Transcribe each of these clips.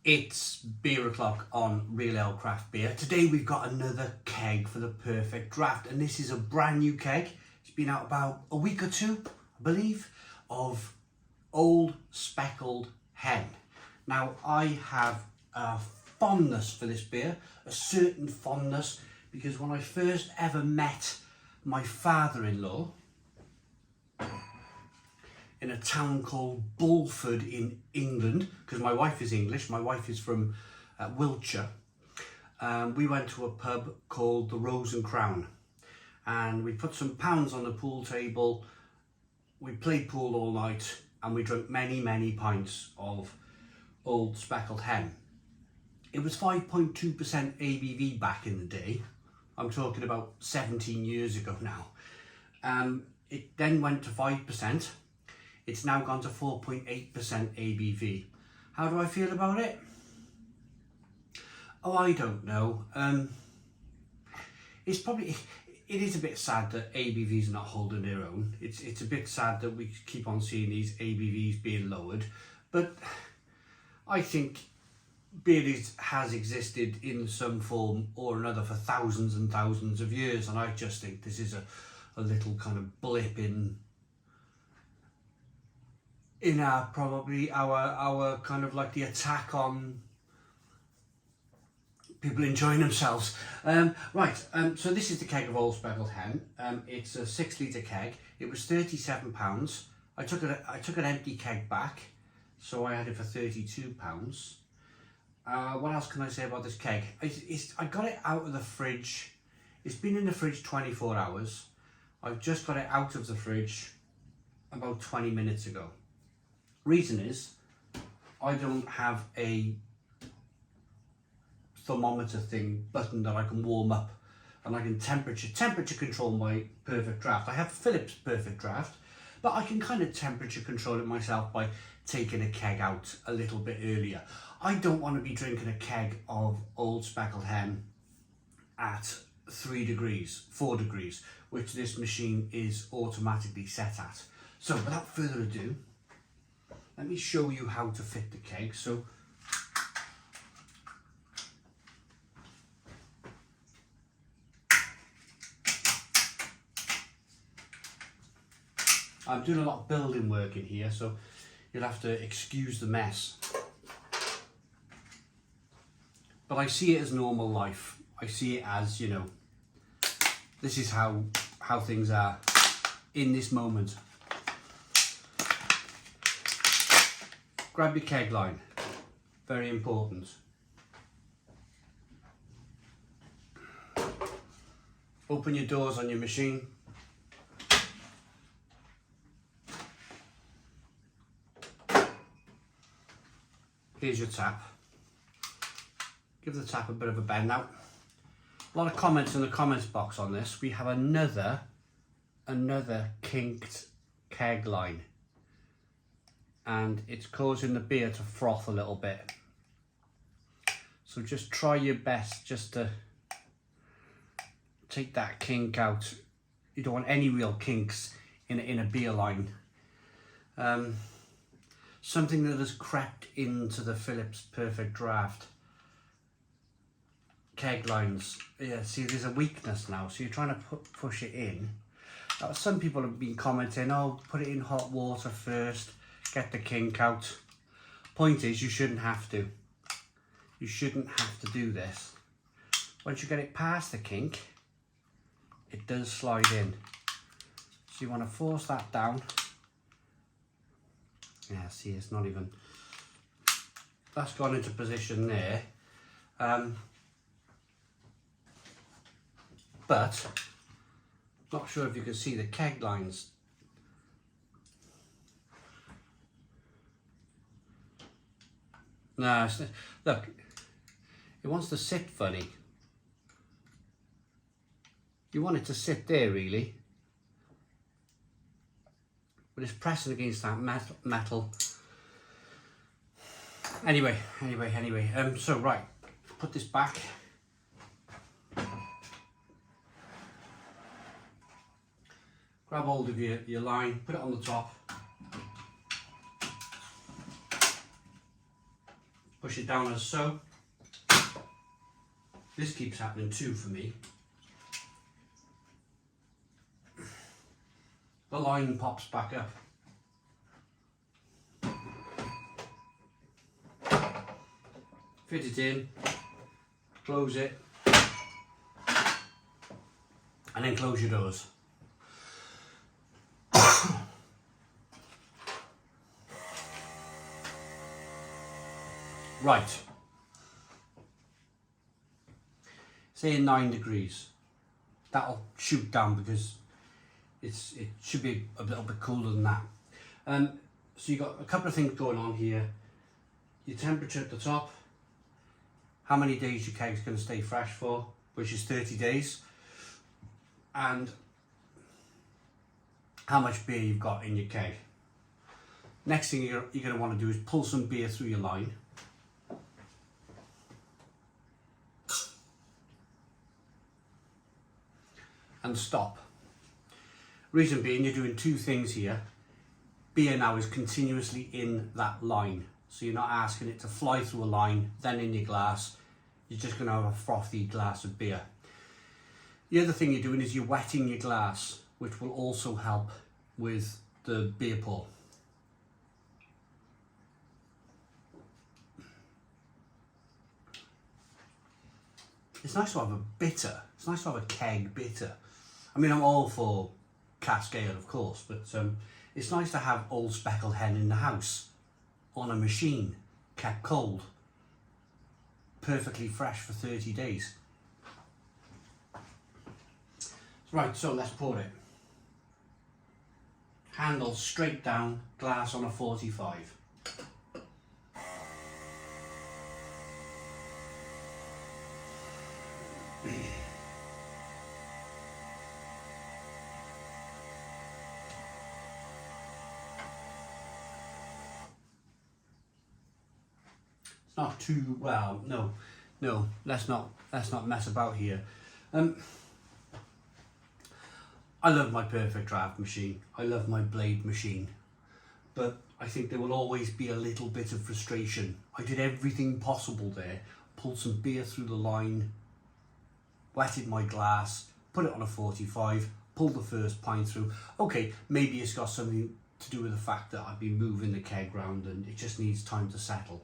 It's beer o'clock on Real Ale Craft Beer. Today we've got another keg for the perfect draft, and this is a brand new keg. It's been out about a week or two, I believe, of Old Speckled Hen. Now I have a fondness for this beer, a certain fondness, because when I first ever met my father-in-law in a town called Bulford in England, because my wife is English, my wife is from Wiltshire. We went to a pub called the Rose and Crown, and we put some pounds on the pool table, we played pool all night, and we drank many pints of Old Speckled Hen. It was 5.2% ABV back in the day. I'm talking about 17 years ago now. It then went to 5%. It's now gone to 4.8% ABV. How do I feel about it? Oh, I don't know. It is a bit sad that ABV's not holding their own. It's a bit sad that we keep on seeing these ABVs being lowered, but I think beer has existed in some form or another for thousands and thousands of years, and I just think this is a little kind of blip in our kind of like the attack on people enjoying themselves. So this is the keg of Old Speckled Hen. It's a 6-litre keg. It was £37. I took an empty keg back, so I had it for £32. What else can I say about this keg? I got it out of the fridge. It's been in the fridge 24 hours. I've just got it out of the fridge about 20 minutes ago. Reason is, I don't have a thermometer button that I can warm up, and I can temperature control my perfect draft. I have Phillips perfect draft, but I can kind of temperature control it myself by taking a keg out a little bit earlier. I don't want to be drinking a keg of Old Speckled Hen at 4 degrees, which this machine is automatically set at. So without further ado, let me show you how to fit the keg. So I'm doing a lot of building work in here, so you'll have to excuse the mess. But I see it as normal life. I see it as, you know, this is how things are in this moment. Grab your keg line, very important. Open your doors on your machine. Here's your tap. Give the tap a bit of a bend. Now, a lot of comments in the comments box on this. We have another kinked keg line, and it's causing the beer to froth a little bit. So just try your best just to take that kink out. You don't want any real kinks in a beer line. Something that has crept into the Phillips Perfect Draft keg lines. Yeah, see, there's a weakness now, so you're trying to push it in. Now, some people have been commenting, oh, put it in hot water first, get the kink out. Point is, you shouldn't have to. You shouldn't have to do this. Once you get it past the kink, it does slide in. So you want to force that down. Yeah, see, it's not even, that's gone into position there. But, not sure if you can see the keg lines. No, look, it wants to sit funny. You want it to sit there, really. But it's pressing against that metal. Anyway. So right, put this back. Grab hold of your line, put it on the top. push it down as so. This keeps happening too for me. The line pops back up. Fit it in, close it, and then close your doors. Right. Say 9 degrees. That'll shoot down because it should be a little bit cooler than that. So you've got a couple of things going on here. Your temperature at the top, how many days your keg's going to stay fresh for, which is 30 days, and how much beer you've got in your keg. Next thing you're going to want to do is pull some beer through your line. And stop. Reason being, you're doing two things here. Beer now is continuously in that line, so you're not asking it to fly through a line, then in your glass. You're just going to have a frothy glass of beer. The other thing you're doing is you're wetting your glass, which will also help with the beer pour. It's nice to have a bitter. It's nice to have a keg bitter. I mean, I'm all for cask ale, of course, but it's nice to have old Speckled Hen in the house, on a machine, kept cold, perfectly fresh for 30 days. Right, so let's pour it. Handle straight down, glass on a 45. It's not too well. No. Let's not mess about here. I love my perfect draft machine. I love my blade machine, but I think there will always be a little bit of frustration. I did everything possible there. Pulled some beer through the line, wetted my glass, put it on a 45, pulled the first pint through. Okay, maybe it's got something to do with the fact that I've been moving the keg round and it just needs time to settle.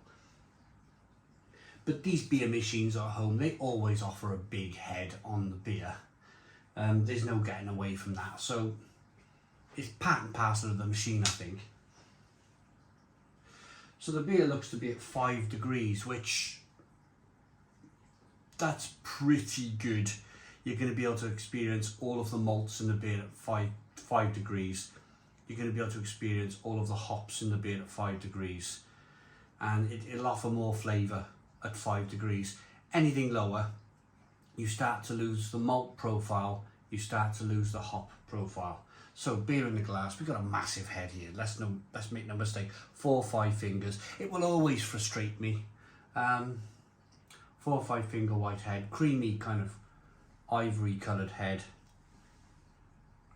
But these beer machines at home, they always offer a big head on the beer. There's no getting away from that. So it's part and parcel of the machine, I think. So the beer looks to be at 5 degrees, which that's pretty good. You're going to be able to experience all of the malts in the beer at 5 degrees. You're going to be able to experience all of the hops in the beer at 5 degrees. And it'll offer more flavour at 5 degrees. Anything lower, you start to lose the malt profile, you start to lose the hop profile. So beer in the glass, we've got a massive head here. Let's make no mistake. 4 or 5 fingers. It will always frustrate me. 4 or 5 finger white head, creamy kind of ivory coloured head,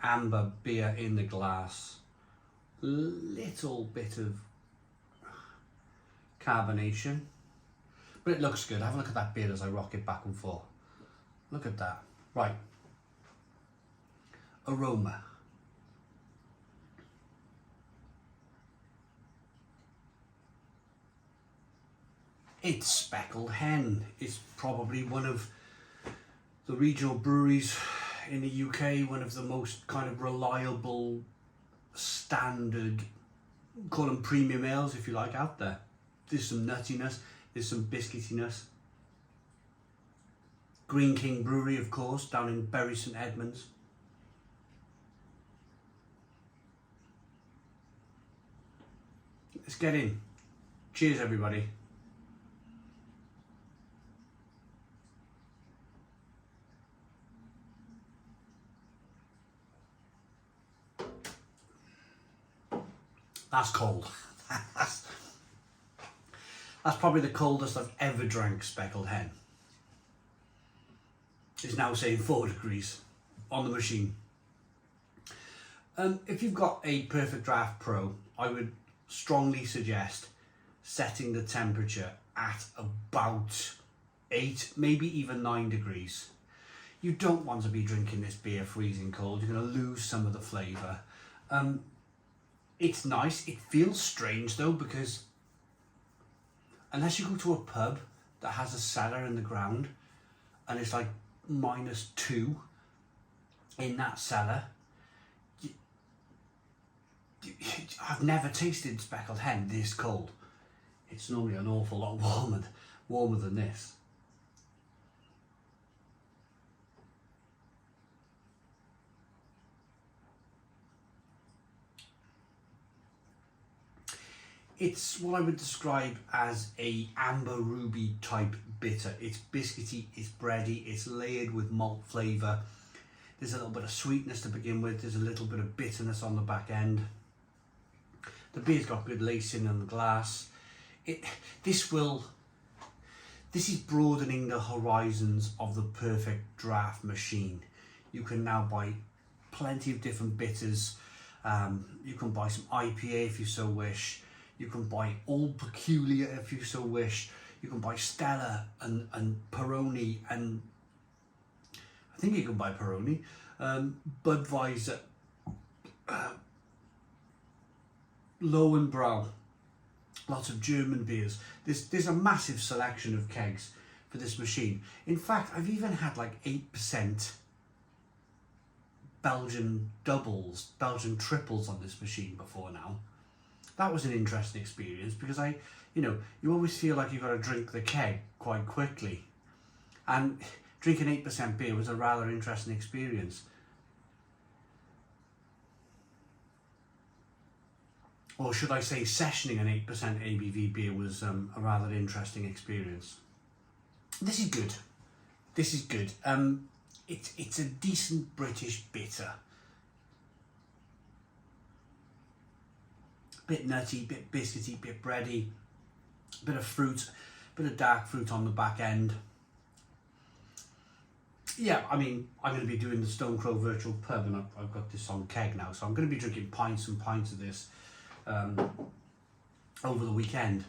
amber beer in the glass, little bit of carbonation, but it looks good. Have a look at that beer as I rock it back and forth. Look at that. Right. Aroma. It's Speckled Hen. It's probably one of the regional breweries in the UK, one of the most kind of reliable, standard, call them premium ales if you like, out there. There's some nuttiness, there's some biscuitiness. Greene Brewery, of course, down in Bury St Edmunds. Let's get in. Cheers, everybody. That's cold. That's probably the coldest I've ever drank Speckled Hen. It's now saying 4 degrees on the machine. If you've got a Perfect Draft Pro, I would strongly suggest setting the temperature at about 8, maybe even 9 degrees. You don't want to be drinking this beer freezing cold. You're going to lose some of the flavour. It's nice. It feels strange though, because unless you go to a pub that has a cellar in the ground and it's like -2 in that cellar, I've never tasted Speckled Hen this cold. It's normally an awful lot warmer than this. It's what I would describe as a amber ruby type bitter. It's biscuity, it's bready, it's layered with malt flavour. There's a little bit of sweetness to begin with. There's a little bit of bitterness on the back end. The beer's got good lacing in the glass. This is broadening the horizons of the perfect draft machine. You can now buy plenty of different bitters. You can buy some IPA if you so wish. You can buy Old Peculiar if you so wish. You can buy Stella and Peroni, and I think you can buy Peroni, Budweiser, Lowenbrau, lots of German beers. There's a massive selection of kegs for this machine. In fact, I've even had like 8% Belgian doubles, Belgian triples on this machine before now. That was an interesting experience because you always feel like you've got to drink the keg quite quickly. And drinking 8% beer was a rather interesting experience. Or should I say sessioning an 8% ABV beer was a rather interesting experience. This is good. This is good. It's a decent British bitter. Bit nutty, bit biscuity, bit bready, bit of fruit, bit of dark fruit on the back end. Yeah, I mean, I'm going to be doing the Stone Crow Virtual Pub, and I've got this on keg now, so I'm going to be drinking pints and pints of this over the weekend.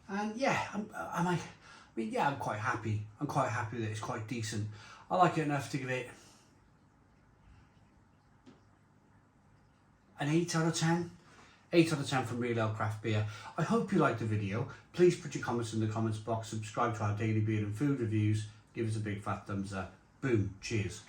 And yeah, I'm quite happy. I'm quite happy that it's quite decent. I like it enough to give it an 8 out of 10. 8 out of 10 from Real Ale Craft Beer. I hope you liked the video. Please put your comments in the comments box, subscribe to our daily beer and food reviews, give us a big fat thumbs up. Boom, cheers.